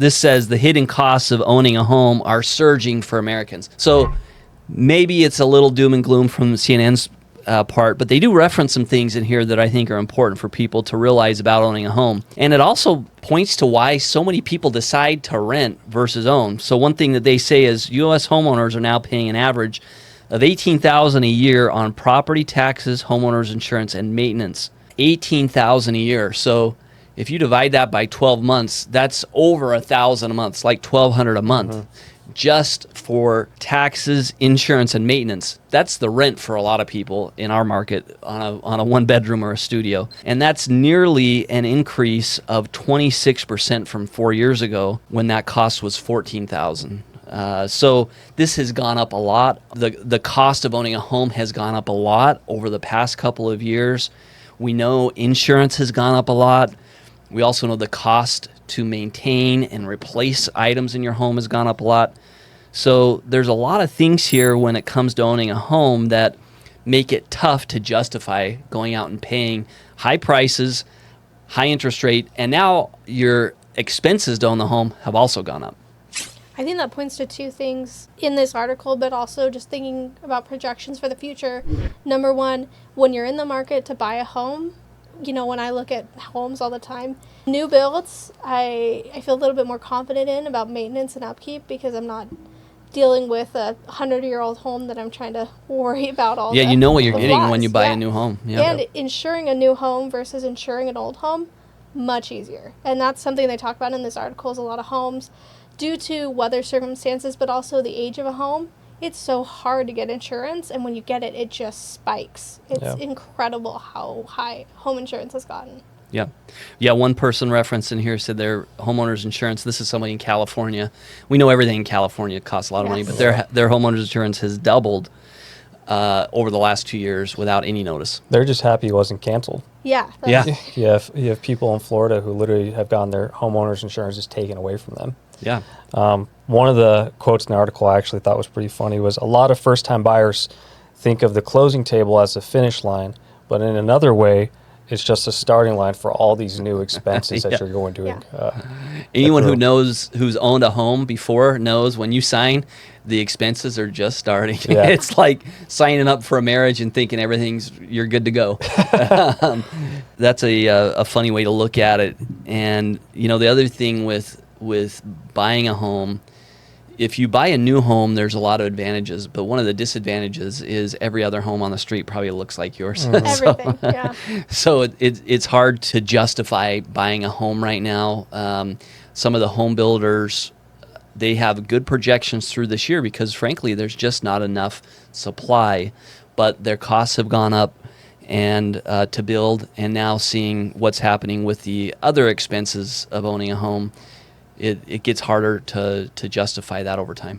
This says the hidden costs of owning a home are surging for Americans. So maybe it's a little doom and gloom from CNN's part, but they do reference some things in here that I think are important for people to realize about owning a home. And it also points to why so many people decide to rent versus own. So one thing that they say is U.S. homeowners are now paying an average of $18,000 a year on property taxes, homeowners insurance, and maintenance. $18,000 a year. So if you divide that by 12 months, that's over $1,000 a month. It's like $1,200 a month. Just for taxes, insurance, and maintenance. That's the rent for a lot of people in our market on a one bedroom or a studio. And that's nearly an increase of 26% from 4 years ago when that cost was $14,000. So this has gone up a lot. The cost of owning a home has gone up a lot over the past couple of years. We know insurance has gone up a lot. We also know the cost to maintain and replace items in your home has gone up a lot. So there's a lot of things here when it comes to owning a home that make it tough to justify going out and paying high prices, high interest rate, and now your expenses to own the home have also gone up. I think that points to two things in this article, but also just thinking about projections for the future. Number one, when you're in the market to buy a home, you know, when I look at homes all the time, new builds, I feel a little bit more confident in about maintenance and upkeep because I'm not dealing with a 100-year-old home that I'm trying to worry about all the you know what you're getting flaws. when you buy a new home. Yeah. And insuring a new home versus insuring an old home, much easier. And that's something they talk about in this article is a lot of homes, due to weather circumstances, but also the age of a home, it's so hard to get insurance, and when you get it, it just spikes. It's incredible how high home insurance has gotten. Yeah, one person referenced in here said their homeowner's insurance, this is somebody in California. We know everything in California costs a lot of money, but their homeowner's insurance has doubled over the last 2 years without any notice. They're just happy it wasn't canceled. Yeah. You have people in Florida who literally have gotten their homeowner's insurance just taken away from them. Yeah. One of the quotes in the article I actually thought was pretty funny was, a lot of first-time buyers think of the closing table as the finish line, but in another way, it's just a starting line for all these new expenses that you're going to. Anyone who's owned a home before knows when you sign, the expenses are just starting. Yeah. It's like signing up for a marriage and thinking you're good to go. That's a funny way to look at it. And you know, the other thing with buying a home, if you buy a new home, there's a lot of advantages, but one of the disadvantages is every other home on the street probably looks like yours. Everything, So it's hard to justify buying a home right now. Some of the home builders, they have good projections through this year because, frankly, there's just not enough supply, but their costs have gone up and to build, and now seeing what's happening with the other expenses of owning a home, it gets harder to justify that over time.